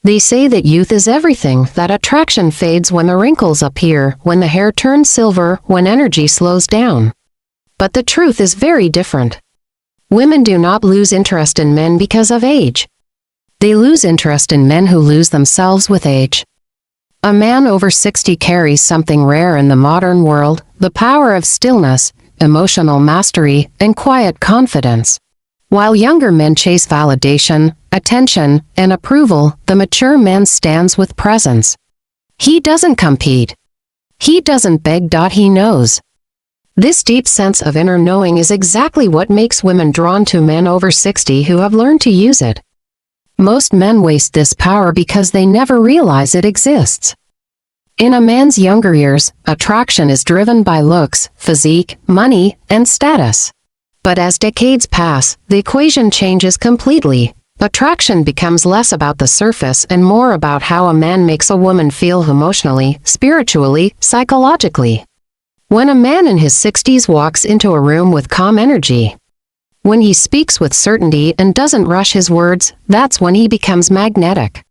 They say that youth is everything, that attraction fades when the wrinkles appear, when the hair turns silver, when energy slows down. But the truth is very different. Women do not lose interest in men because of age. They lose interest in men who lose themselves with age. A man over 60 carries something rare in the modern world, the power of stillness, emotional mastery, and quiet confidence. While younger men chase validation, attention, and approval, the mature man stands with presence. He doesn't compete. He doesn't beg. He knows. This deep sense of inner knowing is exactly what makes women drawn to men over 60 who have learned to use it. Most men waste this power because they never realize it exists. In a man's younger years, attraction is driven by looks, physique, money, and status. But as decades pass, the equation changes completely. Attraction becomes less about the surface and more about how a man makes a woman feel emotionally, spiritually, psychologically. When a man in his 60s walks into a room with calm energy, when he speaks with certainty and doesn't rush his words, that's when he becomes magnetic.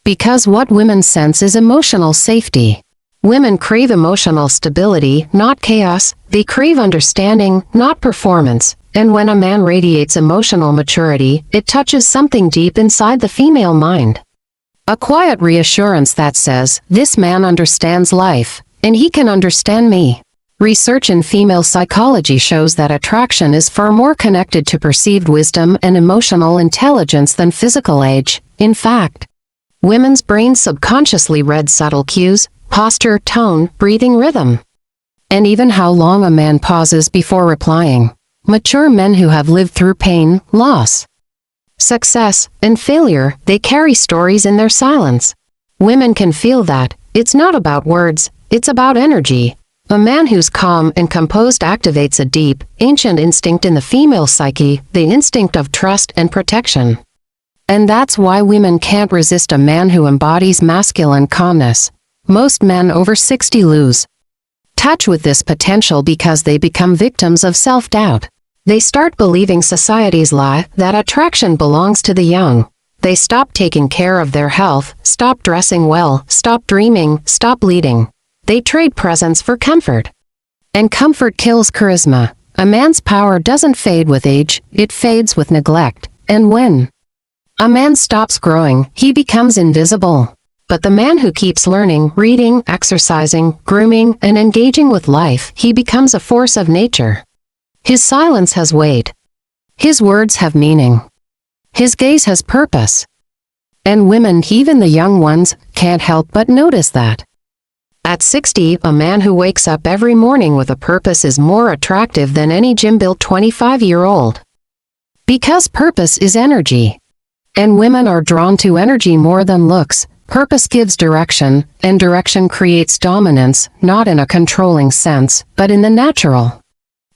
Because what women sense is emotional safety. Women crave emotional stability, not chaos. They crave understanding, not performance. And when a man radiates emotional maturity, it touches something deep inside the female mind. A quiet reassurance that says, "This man understands life, and he can understand me." Research in female psychology shows that attraction is far more connected to perceived wisdom and emotional intelligence than physical age. In fact, women's brains subconsciously read subtle cues, posture, tone, breathing rhythm, and even how long a man pauses before replying. Mature men who have lived through pain, loss, success, and failure, they carry stories in their silence. Women can feel that. It's not about words, it's about energy. A man who's calm and composed activates a deep, ancient instinct in the female psyche, the instinct of trust and protection. And that's why women can't resist a man who embodies masculine calmness. Most men over 60 lose touch with this potential because they become victims of self-doubt. They start believing society's lie that attraction belongs to the young. They stop taking care of their health, stop dressing well, stop dreaming, stop leading. They trade presence for comfort. And comfort kills charisma. A man's power doesn't fade with age, it fades with neglect. And when a man stops growing, he becomes invisible. But the man who keeps learning, reading, exercising, grooming, and engaging with life, he becomes a force of nature. His silence has weight. His words have meaning. His gaze has purpose. And women, even the young ones, can't help but notice that. At 60, a man who wakes up every morning with a purpose is more attractive than any gym-built 25-year-old. Because purpose is energy. And women are drawn to energy more than looks. Purpose gives direction, and direction creates dominance, not in a controlling sense, but in the natural,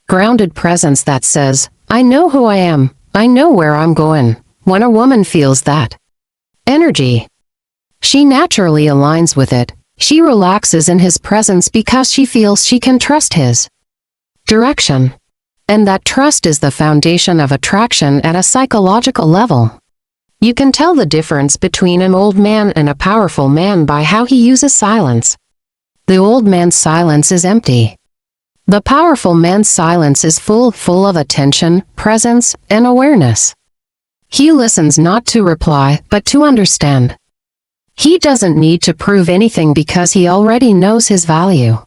grounded presence that says, "I know who I am, I know where I'm going." When a woman feels that energy, she naturally aligns with it. She relaxes in his presence because she feels she can trust his direction. And that trust is the foundation of attraction at a psychological level. You can tell the difference between an old man and a powerful man by how he uses silence. The old man's silence is empty. The powerful man's silence is full of attention, presence, and awareness. He listens not to reply, but to understand. He doesn't need to prove anything because he already knows his value.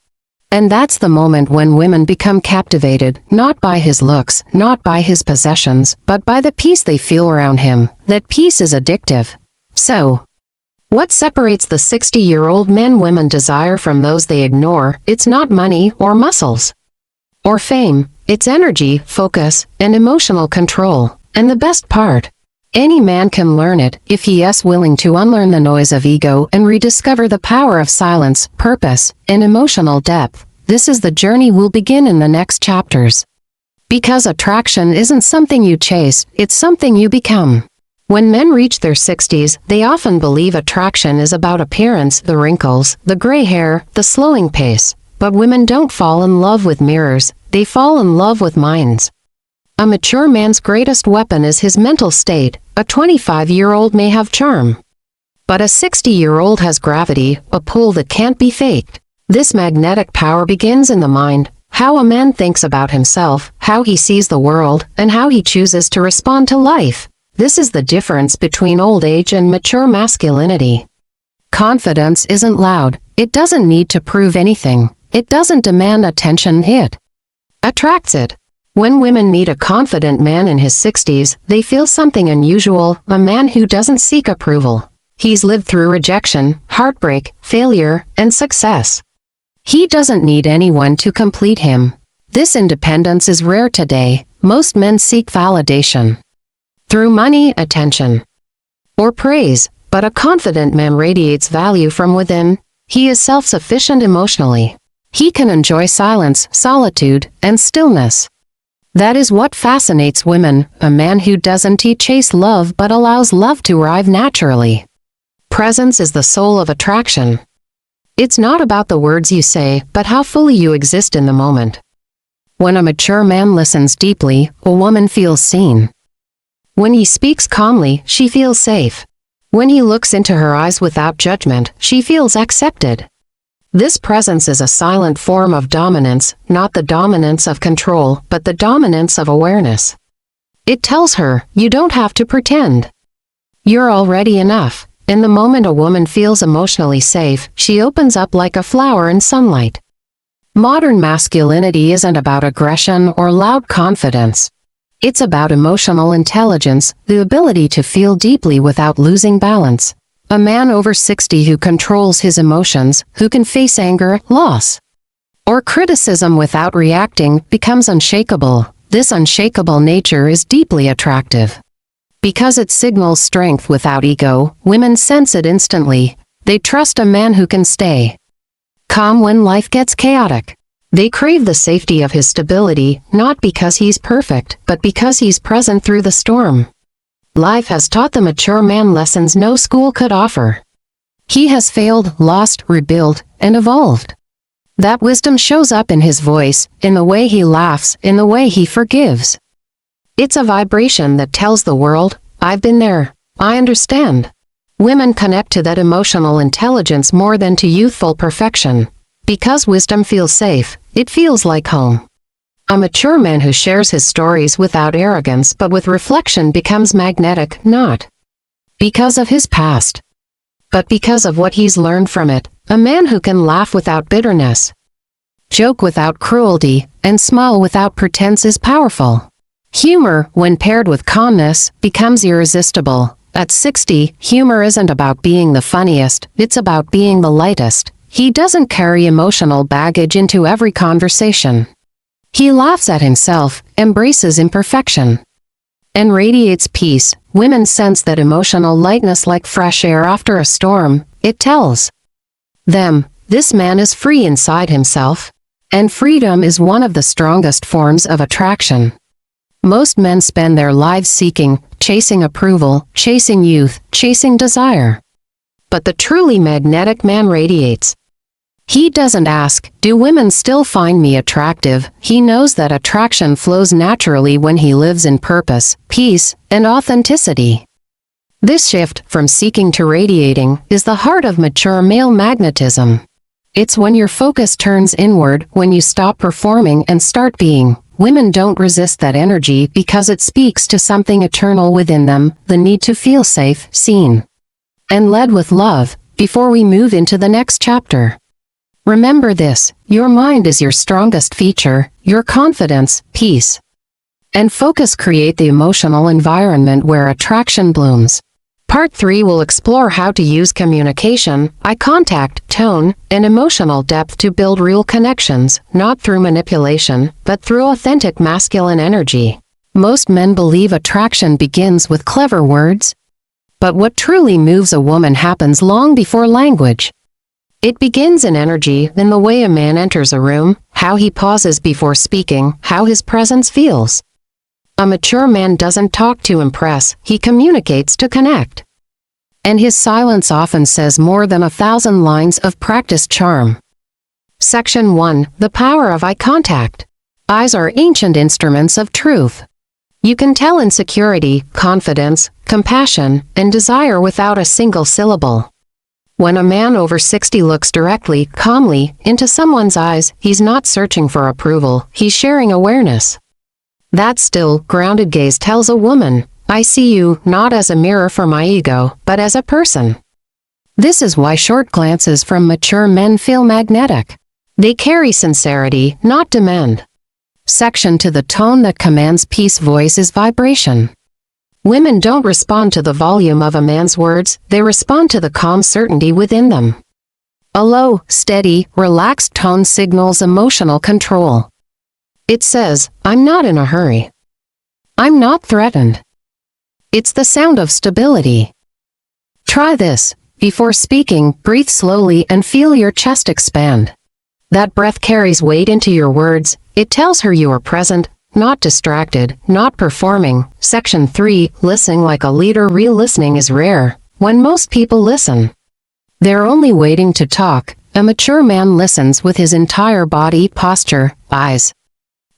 And that's the moment when women become captivated, not by his looks, not by his possessions, but by the peace they feel around him. That peace is addictive. So, what separates the 60-year-old men women desire from those they ignore? It's not money or muscles or fame. It's energy, focus, and emotional control. And the best part, any man can learn it if he is willing to unlearn the noise of ego and rediscover the power of silence, purpose, and emotional depth. This is the journey we'll begin in the next chapters. Because attraction isn't something you chase, it's something you become. When men reach their 60s, they often believe attraction is about appearance, the wrinkles, the gray hair, the slowing pace. But women don't fall in love with mirrors, they fall in love with minds. A mature man's greatest weapon is his mental state. A 25-year-old may have charm, But a 60-year-old has gravity, a pull that can't be faked. This magnetic power begins in the mind, how a man thinks about himself, how he sees the world, and how he chooses to respond to life. This is the difference between old age and mature masculinity. Confidence isn't loud. It doesn't need to prove anything. It doesn't demand attention. It attracts it. When women meet a confident man in his 60s, they feel something unusual, a man who doesn't seek approval. He's lived through rejection, heartbreak, failure, and success. He doesn't need anyone to complete him. This independence is rare today. Most men seek validation through money, attention, or praise, but a confident man radiates value from within. He is self-sufficient emotionally. He can enjoy silence, solitude, and stillness. That is what fascinates women, a man who doesn't chase love but allows love to arrive naturally. Presence is the soul of attraction. It's not about the words you say, but how fully you exist in the moment. When a mature man listens deeply, a woman feels seen. When he speaks calmly, she feels safe. When he looks into her eyes without judgment, she feels accepted. This presence is a silent form of dominance, not the dominance of control, but the dominance of awareness. It tells her, you don't have to pretend. You're already enough. In the moment a woman feels emotionally safe, she opens up like a flower in sunlight. Modern masculinity isn't about aggression or loud confidence. It's about emotional intelligence, the ability to feel deeply without losing balance. A man over 60 who controls his emotions, who can face anger, loss, or criticism without reacting, becomes unshakable. This unshakable nature is deeply attractive. Because it signals strength without ego, women sense it instantly. They trust a man who can stay calm when life gets chaotic. They crave the safety of his stability, not because he's perfect, but because he's present through the storm. Life has taught the mature man lessons no school could offer. He has failed, lost, rebuilt, and evolved. That wisdom shows up in his voice, in the way he laughs, in the way he forgives. It's a vibration that tells the world, I've been there. I understand. Women connect to that emotional intelligence more than to youthful perfection. Because wisdom feels safe, it feels like home. A mature man who shares his stories without arrogance but with reflection becomes magnetic, not because of his past, but because of what he's learned from it. A man who can laugh without bitterness, joke without cruelty, and smile without pretense is powerful. Humor, when paired with calmness, becomes irresistible. At 60, humor isn't about being the funniest, it's about being the lightest. He doesn't carry emotional baggage into every conversation. He laughs at himself, embraces imperfection, and radiates peace. Women sense that emotional lightness like fresh air after a storm. It tells them, this man is free inside himself. And freedom is one of the strongest forms of attraction. Most men spend their lives seeking, chasing approval, chasing youth, chasing desire. But the truly magnetic man radiates. He doesn't ask, do women still find me attractive? He knows that attraction flows naturally when he lives in purpose, peace, and authenticity. This shift, from seeking to radiating, is the heart of mature male magnetism. It's when your focus turns inward, when you stop performing and start being. Women don't resist that energy because it speaks to something eternal within them, the need to feel safe, seen, and led with love. Before we move into the next chapter, remember this, your mind is your strongest feature. Your confidence, peace, and focus create the emotional environment where attraction blooms. Part 3 will explore how to use communication, eye contact, tone, and emotional depth to build real connections, not through manipulation, but through authentic masculine energy. Most men believe attraction begins with clever words. But what truly moves a woman happens long before language. It begins in energy, in the way a man enters a room, how he pauses before speaking, how his presence feels. A mature man doesn't talk to impress, he communicates to connect. And his silence often says more than 1,000 lines of practiced charm. Section 1. The power of eye contact. Eyes are ancient instruments of truth. You can tell insecurity, confidence, compassion, and desire without a single syllable. When a man over 60 looks directly, calmly, into someone's eyes, he's not searching for approval, he's sharing awareness. That still, grounded gaze tells a woman, I see you, not as a mirror for my ego, but as a person. This is why short glances from mature men feel magnetic. They carry sincerity, not demand. Section 2. The tone that commands peace. Voice is vibration. Women don't respond to the volume of a man's words, they respond to the calm certainty within them. A low, steady, relaxed tone signals emotional control. It says, I'm not in a hurry. I'm not threatened. It's the sound of stability. Try this. Before speaking, breathe slowly and feel your chest expand. That breath carries weight into your words. It tells her you are present, not distracted, not performing. Section 3. Listening like a leader. Real listening is rare. When most people listen, they're only waiting to talk. A mature man listens with his entire body, posture, eyes,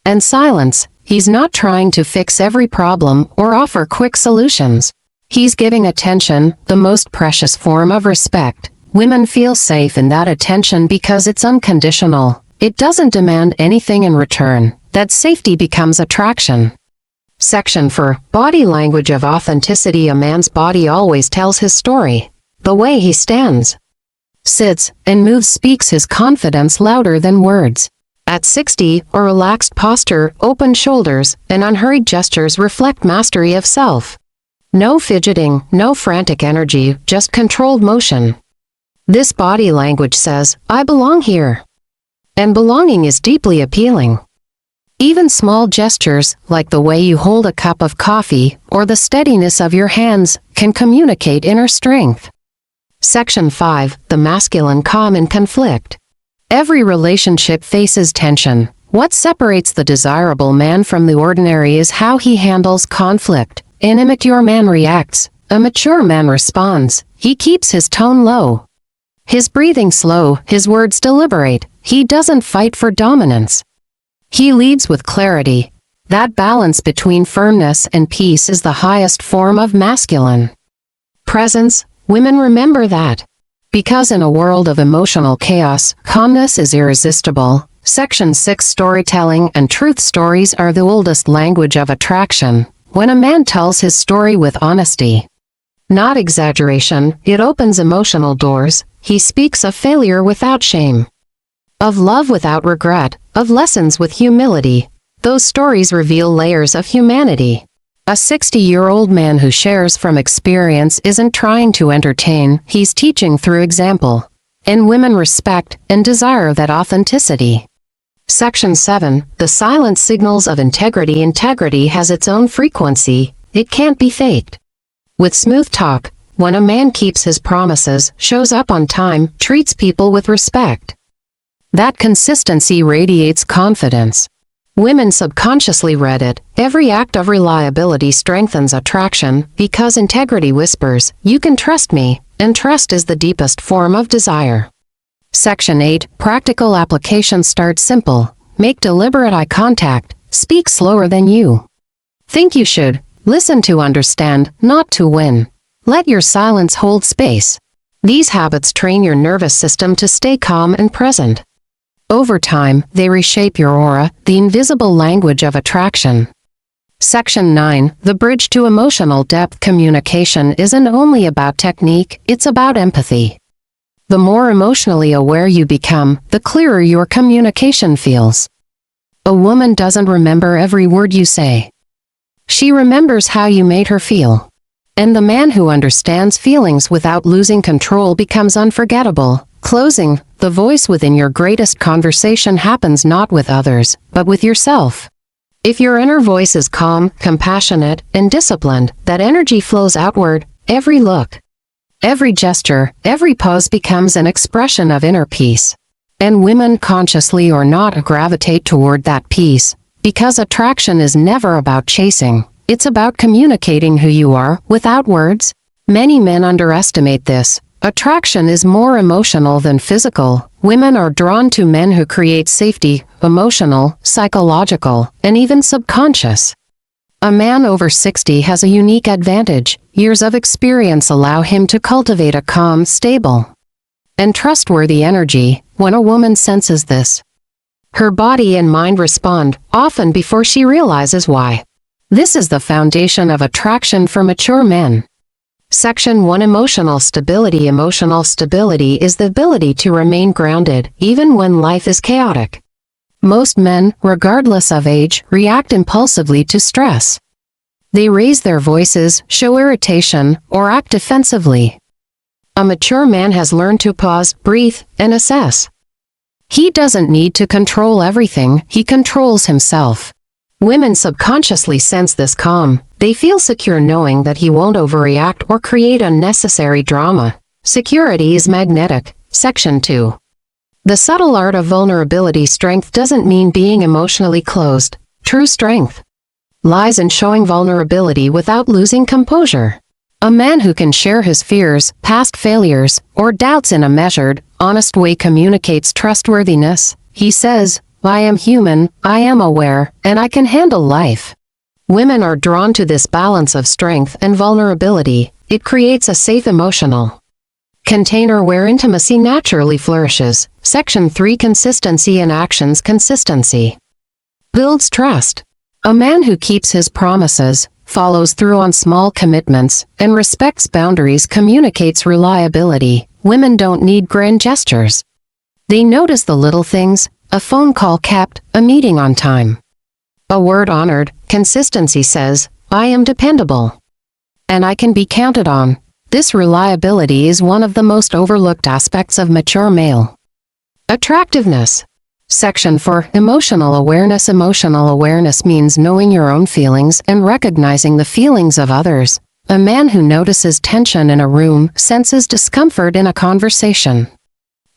and silence. He's not trying to fix every problem or offer quick solutions. He's giving attention, the most precious form of respect. Women feel safe in that attention because it's unconditional. It doesn't demand anything in return. That safety becomes attraction. Section 4. Body language of authenticity. A man's body always tells his story. The way he stands, sits, and moves speaks his confidence louder than words. At 60, a relaxed posture, open shoulders, and unhurried gestures reflect mastery of self. No fidgeting, no frantic energy, just controlled motion. This body language says, I belong here. And belonging is deeply appealing. Even small gestures, like the way you hold a cup of coffee, or the steadiness of your hands, can communicate inner strength. Section 5. The masculine calm in conflict. Every relationship faces tension. What separates the desirable man from the ordinary is how he handles conflict. An immature man reacts. A mature man responds. He keeps his tone low, his breathing slow, his words deliberate. He doesn't fight for dominance. He leads with clarity. That balance between firmness and peace is the highest form of masculine presence. Women remember that. Because in a world of emotional chaos, calmness is irresistible. Section 6. Storytelling and truth. Stories are the oldest language of attraction. When a man tells his story with honesty, not exaggeration, it opens emotional doors. He speaks of failure without shame, of love without regret, of lessons with humility. Those stories reveal layers of humanity. A 60-year-old man who shares from experience isn't trying to entertain, he's teaching through example. And women respect and desire that authenticity. Section 7. The silent signals of integrity. Integrity has its own frequency. It can't be faked. With smooth talk, when a man keeps his promises, shows up on time, treats people with respect, that consistency radiates confidence. Women subconsciously read it. Every act of reliability strengthens attraction, because integrity whispers, you can trust me, and trust is the deepest form of desire. Section 8. Practical application. Start simple. Make deliberate eye contact. Speak slower than you think you should. Listen to understand, not to win. Let your silence hold space. These habits train your nervous system to stay calm and present. Over time, they reshape your aura, the invisible language of attraction. Section 9. The bridge to emotional depth. Communication isn't only about technique, it's about empathy. The more emotionally aware you become, the clearer your communication feels. A woman doesn't remember every word you say. She remembers how you made her feel. And the man who understands feelings without losing control becomes unforgettable. Closing. The voice within your greatest conversation happens not with others, but with yourself. If your inner voice is calm, compassionate, and disciplined, that energy flows outward. Every look, every gesture, every pose becomes an expression of inner peace. And women, consciously or not, gravitate toward that peace. Because attraction is never about chasing. It's about communicating who you are, without words. Many men underestimate this. Attraction is more emotional than physical. Women are drawn to men who create safety, emotional, psychological, and even subconscious. A man over 60 has a unique advantage. Years of experience allow him to cultivate a calm, stable, and trustworthy energy. When a woman senses this, her body and mind respond, often before she realizes why. This is the foundation of attraction for mature men. Section 1. Emotional stability. Emotional stability is the ability to remain grounded, even when life is chaotic. Most men, regardless of age, react impulsively to stress. They raise their voices, show irritation, or act defensively. A mature man has learned to pause, breathe, and assess. He doesn't need to control everything, he controls himself. Women subconsciously sense this calm. They feel secure knowing that he won't overreact or create unnecessary drama. Security is magnetic. Section 2. The subtle art of vulnerability. Strength doesn't mean being emotionally closed. True strength lies in showing vulnerability without losing composure. A man who can share his fears, past failures, or doubts in a measured, honest way communicates trustworthiness. He says, "I am human, I am aware, and I can handle life." Women are drawn to this balance of strength and vulnerability. It creates a safe emotional container where intimacy naturally flourishes. Section 3. Consistency in actions. Consistency builds trust. A man who keeps his promises, follows through on small commitments, and respects boundaries communicates reliability. Women don't need grand gestures. They notice the little things: a phone call kept, a meeting on time, a word honored. Consistency says, "I am dependable, and I can be counted on." This reliability is one of the most overlooked aspects of mature male attractiveness. Section 4. Emotional awareness. Emotional awareness means knowing your own feelings and recognizing the feelings of others. A man who notices tension in a room, senses discomfort in a conversation,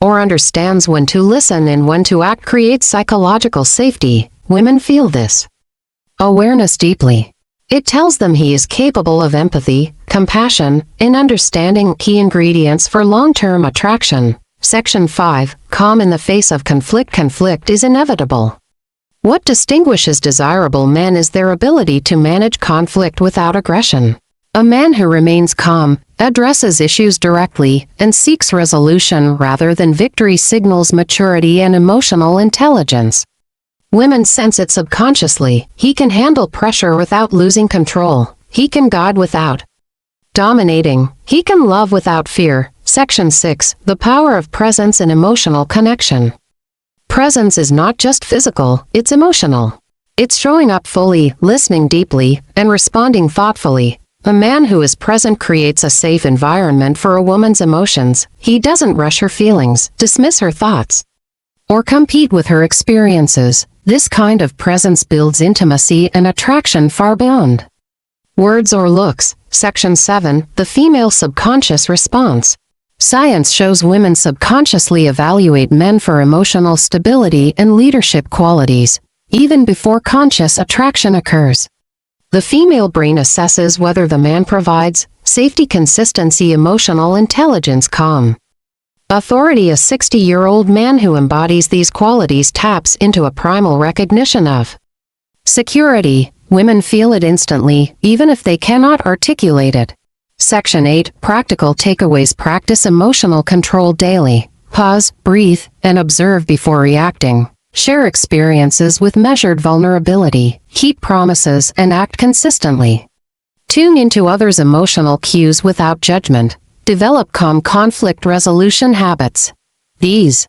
or understands when to listen and when to act creates psychological safety. Women feel this awareness deeply. It tells them he is capable of empathy, compassion, and understanding. Key ingredients for long-term attraction. Section 5. Calm in the face of conflict. Conflict is inevitable. What distinguishes desirable men is their ability to manage conflict without aggression. A man who remains calm, addresses issues directly, and seeks resolution rather than victory signals maturity and emotional intelligence. Women sense it subconsciously. He can handle pressure without losing control. He can guide without dominating. He can love without fear. Section 6. The power of presence and emotional connection. Presence is not just physical, it's emotional. It's showing up fully, listening deeply, and responding thoughtfully. A man who is present creates a safe environment for a woman's emotions. He doesn't rush her feelings, dismiss her thoughts, or compete with her experiences. This kind of presence builds intimacy and attraction far beyond words or looks. Section 7. The female subconscious response. Science shows women subconsciously evaluate men for emotional stability and leadership qualities, even before conscious attraction occurs. The female brain assesses whether the man provides safety, consistency, emotional intelligence, calm, authority. A 60-year-old man who embodies these qualities taps into a primal recognition of security. Women feel it instantly, even if they cannot articulate it. Section 8. Practical takeaways. Practice emotional control daily. Pause, breathe, and observe before reacting. Share experiences with measured vulnerability. Keep promises and act consistently. Tune into others' emotional cues without judgment. Develop calm conflict resolution habits. These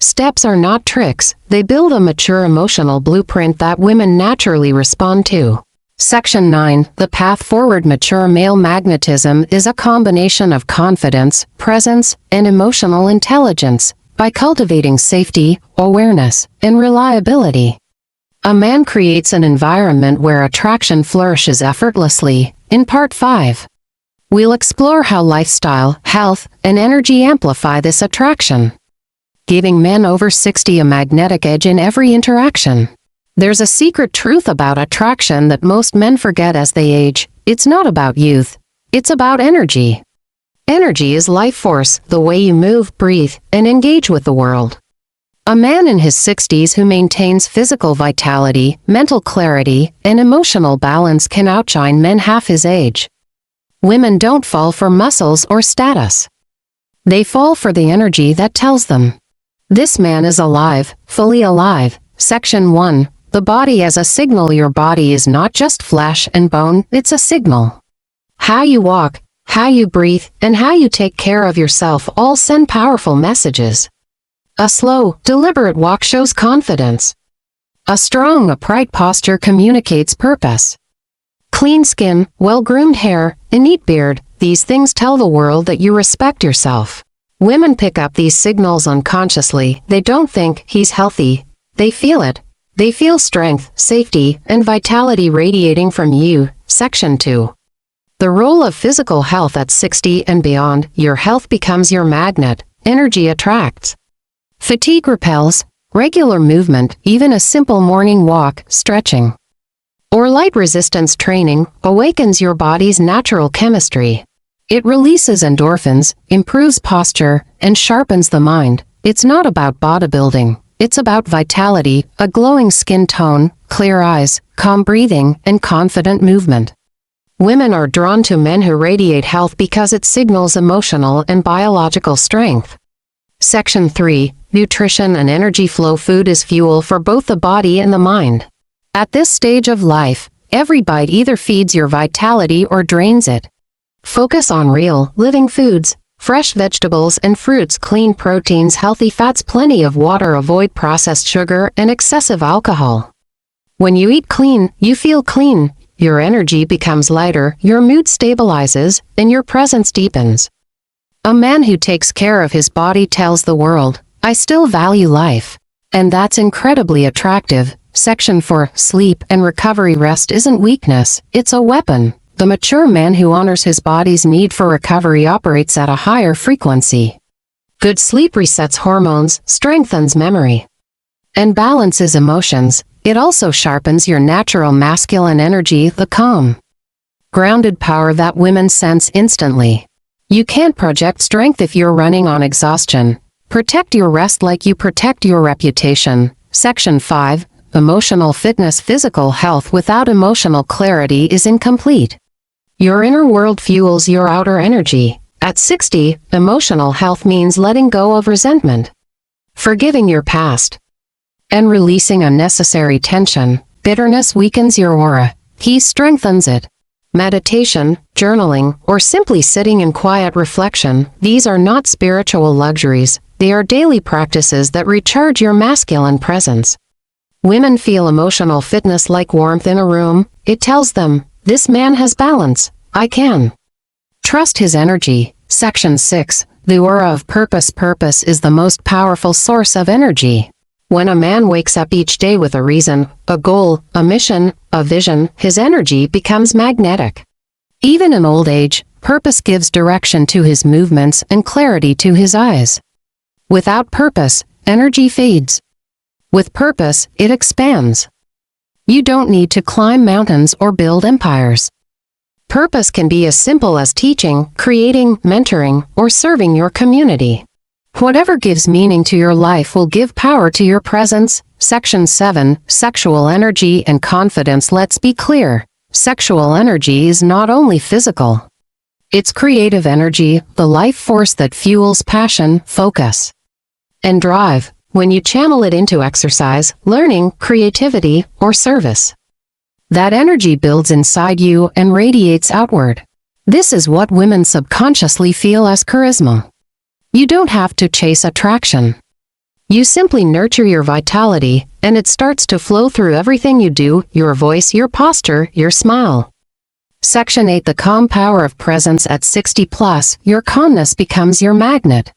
steps are not tricks, they build a mature emotional blueprint that women naturally respond to. Section 9. The path forward. Mature male magnetism is a combination of confidence, presence, and emotional intelligence. By cultivating safety, awareness, and reliability, a man creates an environment where attraction flourishes effortlessly. In Part 5, we'll explore how lifestyle, health, and energy amplify this attraction, giving men over 60 a magnetic edge in every interaction. There's a secret truth about attraction that most men forget as they age. It's not about youth. It's about energy. Energy is life force, the way you move, breathe, and engage with the world. A man in his 60s who maintains physical vitality, mental clarity, and emotional balance can outshine men half his age. Women don't fall for muscles or status. They fall for the energy that tells them, "This man is alive, fully alive." Section 1. The body as a signal. Your body is not just flesh and bone, it's a signal. How you walk, how you breathe, and how you take care of yourself all send powerful messages. A slow, deliberate walk shows confidence. A strong, upright posture communicates purpose. Clean skin, well-groomed hair, a neat beard, these things tell the world that you respect yourself. Women pick up these signals unconsciously. They don't think, "He's healthy." They feel it. They feel strength, safety, and vitality radiating from you. Section 2. The role of physical health at 60 and beyond. Your health becomes your magnet. Energy attracts. Fatigue repels. Regular movement, even a simple morning walk, stretching, or light resistance training, awakens your body's natural chemistry. It releases endorphins, improves posture, and sharpens the mind. It's not about bodybuilding. It's about vitality, a glowing skin tone, clear eyes, calm breathing, and confident movement. Women are drawn to men who radiate health because it signals emotional and biological strength. Section 3. Nutrition and energy flow. Food is fuel for both the body and the mind. At this stage of life, every bite either feeds your vitality or drains it. Focus on real, living foods, fresh vegetables and fruits, clean proteins, healthy fats, plenty of water, avoid processed sugar and excessive alcohol. When you eat clean, you feel clean, your energy becomes lighter, your mood stabilizes, and your presence deepens. A man who takes care of his body tells the world, "I still value life." And that's incredibly attractive. Section 4. Sleep and recovery. Rest isn't weakness, it's a weapon. The mature man who honors his body's need for recovery operates at a higher frequency. Good sleep resets hormones, strengthens memory, and balances emotions. It also sharpens your natural masculine energy, the calm, grounded power that women sense instantly. You can't project strength if you're running on exhaustion. Protect your rest like you protect your reputation. Section 5. Emotional fitness. Physical health without emotional clarity is incomplete. Your inner world fuels your outer energy. At 60, emotional health means letting go of resentment, forgiving your past, and releasing unnecessary tension. Bitterness weakens your aura. Peace strengthens it. Meditation, journaling, or simply sitting in quiet reflection, these are not spiritual luxuries, they are daily practices that recharge your masculine presence. Women feel emotional fitness like warmth in a room. It tells them, "This man has balance. I can trust his energy." Section 6. The aura of purpose. Purpose is the most powerful source of energy. When a man wakes up each day with a reason, a goal, a mission, a vision, his energy becomes magnetic. Even in old age, purpose gives direction to his movements and clarity to his eyes. Without purpose, energy fades. With purpose, it expands. You don't need to climb mountains or build empires. Purpose can be as simple as teaching, creating, mentoring, or serving your community. Whatever gives meaning to your life will give power to your presence. Section 7. Sexual energy and confidence. Let's be clear. Sexual energy is not only physical. It's creative energy, the life force that fuels passion, focus, and drive. When you channel it into exercise, learning, creativity, or service, that energy builds inside you and radiates outward. This is what women subconsciously feel as charisma. You don't have to chase attraction. You simply nurture your vitality, and it starts to flow through everything you do, your voice, your posture, your smile. Section 8. The calm power of presence. At 60 plus, your calmness becomes your magnet.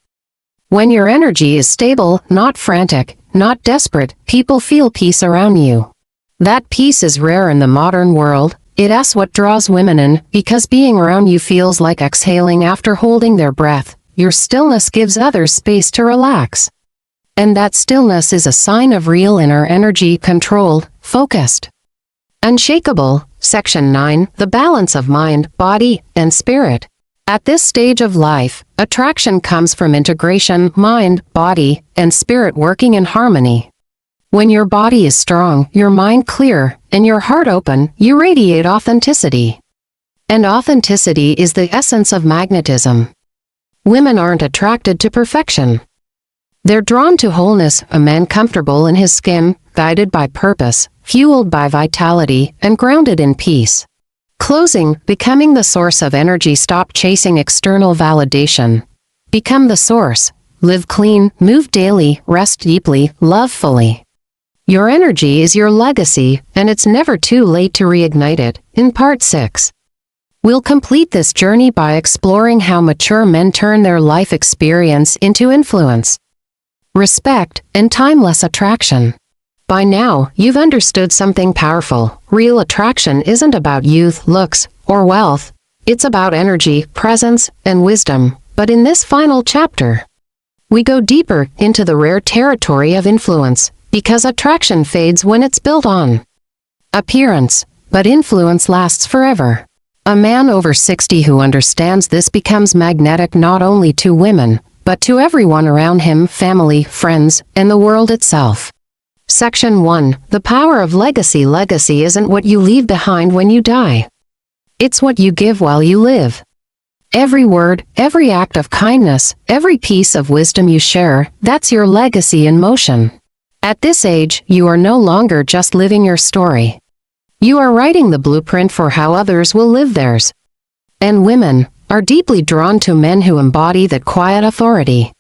When your energy is stable, not frantic, not desperate, people feel peace around you. That peace is rare in the modern world. It's what draws women in, because being around you feels like exhaling after holding their breath. Your stillness gives others space to relax. And that stillness is a sign of real inner energy, controlled, focused, unshakable. Section 9. The balance of mind, body, and spirit. At this stage of life, attraction comes from integration, mind, body, and spirit working in harmony. When your body is strong, your mind clear, and your heart open, you radiate authenticity. And authenticity is the essence of magnetism. Women aren't attracted to perfection. They're drawn to wholeness, a man comfortable in his skin, guided by purpose, fueled by vitality, and grounded in peace. Closing, becoming the source of energy. Stop chasing external validation. Become the source. Live clean, move daily, rest deeply, love fully. Your energy is your legacy, and it's never too late to reignite it. In Part 6, we'll complete this journey by exploring how mature men turn their life experience into influence, respect, and timeless attraction. By now, you've understood something powerful. Real attraction isn't about youth, looks, or wealth. It's about energy, presence, and wisdom. But in this final chapter, we go deeper into the rare territory of influence, because attraction fades when it's built on appearance, but influence lasts forever. A man over 60 who understands this becomes magnetic not only to women, but to everyone around him, family, friends, and the world itself. Section 1. The power of legacy. Legacy isn't what you leave behind when you die. It's what you give while you live. Every word, every act of kindness, every piece of wisdom you share, that's your legacy in motion. At this age, you are no longer just living your story. You are writing the blueprint for how others will live theirs. And women are deeply drawn to men who embody that quiet authority.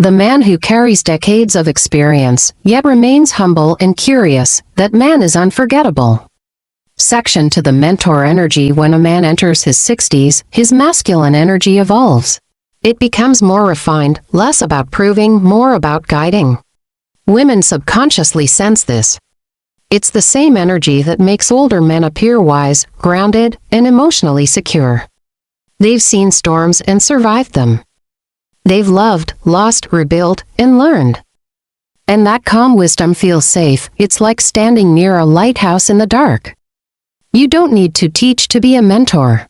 The man who carries decades of experience, yet remains humble and curious. That man is unforgettable. Section 2. The mentor energy. When a man enters his 60s, his masculine energy evolves. It becomes more refined, less about proving, more about guiding. Women subconsciously sense this. It's the same energy that makes older men appear wise, grounded, and emotionally secure. They've seen storms and survived them. They've loved, lost, rebuilt, and learned. And that calm wisdom feels safe. It's like standing near a lighthouse in the dark. You don't need to teach to be a mentor.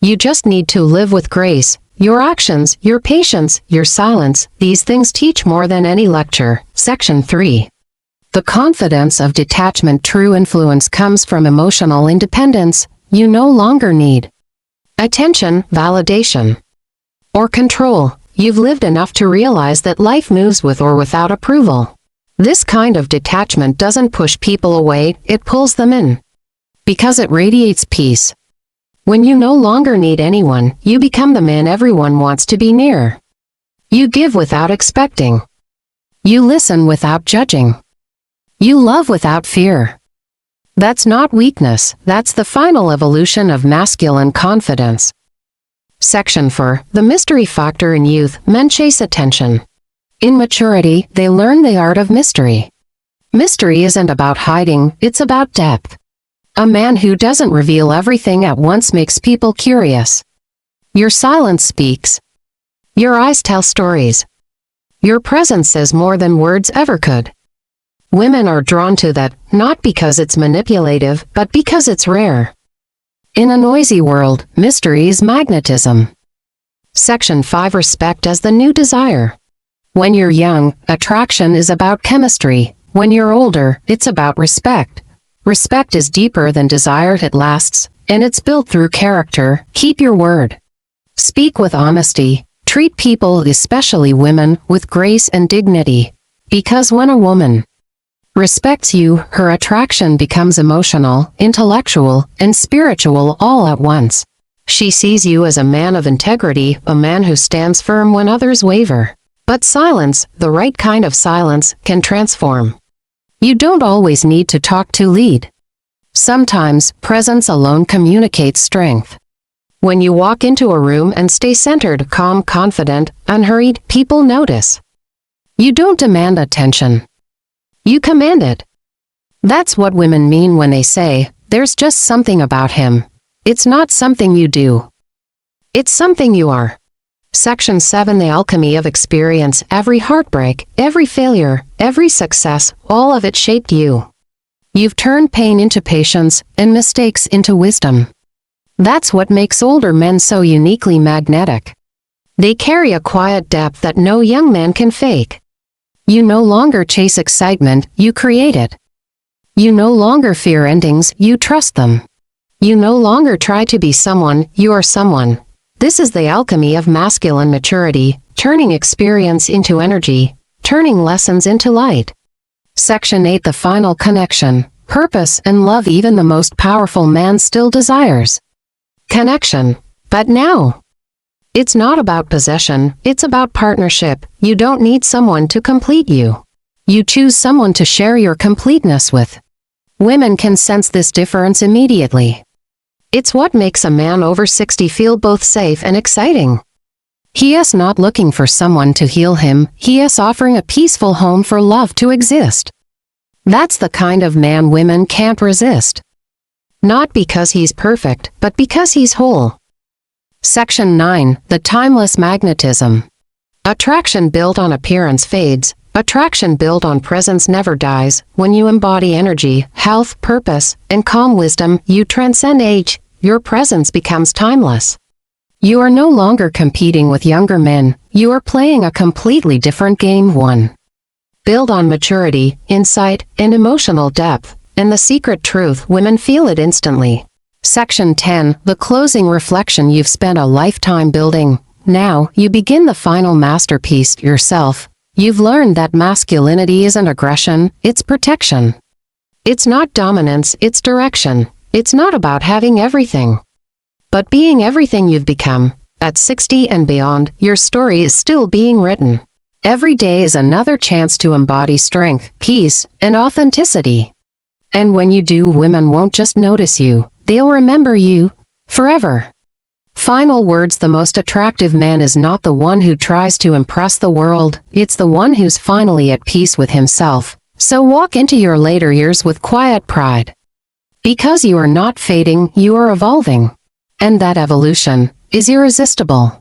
You just need to live with grace. Your actions, your patience, your silence, these things teach more than any lecture. Section 3. The confidence of detachment. True influence comes from emotional independence. You no longer need attention, validation, or control. You've lived enough to realize that life moves with or without approval. This kind of detachment doesn't push people away, it pulls them in. Because it radiates peace. When you no longer need anyone, you become the man everyone wants to be near. You give without expecting. You listen without judging. You love without fear. That's not weakness, that's the final evolution of masculine confidence. Section 4. The mystery factor. In youth, men chase attention. In maturity, they learn the art of mystery. Mystery isn't about hiding, it's about depth. A man who doesn't reveal everything at once makes people curious. Your silence speaks. Your eyes tell stories. Your presence says more than words ever could. Women are drawn to that, not because it's manipulative, but because it's rare. In a noisy world, mystery is magnetism. Section 5. Respect as the new desire. When you're young, attraction is about chemistry. When you're older, it's about respect. Respect is deeper than desire. It lasts, and it's built through character. Keep your word. Speak with honesty. Treat people, especially women, with grace and dignity. Because when a woman respects you, her attraction becomes emotional, intellectual, and spiritual all at once. She sees you as a man of integrity, a man who stands firm when others waver. But silence, the right kind of silence, can transform. You don't always need to talk to lead. Sometimes, presence alone communicates strength. When you walk into a room and stay centered, calm, confident, unhurried, people notice. You don't demand attention. You command it. That's what women mean when they say, there's just something about him. It's not something you do. It's something you are. Section 7. The alchemy of experience. Every heartbreak, every failure, every success, all of it shaped you. You've turned pain into patience, and mistakes into wisdom. That's what makes older men so uniquely magnetic. They carry a quiet depth that no young man can fake. You no longer chase excitement, you create it. You no longer fear endings, you trust them. You no longer try to be someone, you are someone. This is the alchemy of masculine maturity, turning experience into energy, turning lessons into light. Section 8. The final connection. Purpose and love. Even the most powerful man still desires connection. But now, it's not about possession, it's about partnership. You don't need someone to complete you. You choose someone to share your completeness with. Women can sense this difference immediately. It's what makes a man over 60 feel both safe and exciting. He is not looking for someone to heal him, he is offering a peaceful home for love to exist. That's the kind of man women can't resist. Not because he's perfect, but because he's whole. Section 9. The timeless magnetism. Attraction built on appearance fades. Attraction built on presence never dies. When you embody energy, health, purpose, and calm wisdom, you transcend age. Your presence becomes timeless. You are no longer competing with younger men. You are playing a completely different game, one built on maturity, insight, and emotional depth. And the secret truth, women feel it instantly. Section 10. The closing reflection. You've spent a lifetime building. Now, you begin the final masterpiece, yourself. You've learned that masculinity isn't aggression, it's protection. It's not dominance, it's direction. It's not about having everything, but being everything you've become. At 60 and beyond, your story is still being written. Every day is another chance to embody strength, peace, and authenticity. And when you do, women won't just notice you, they'll remember you forever. Final words. The most attractive man is not the one who tries to impress the world, it's the one who's finally at peace with himself. So walk into your later years with quiet pride. Because you are not fading, you are evolving. And that evolution is irresistible.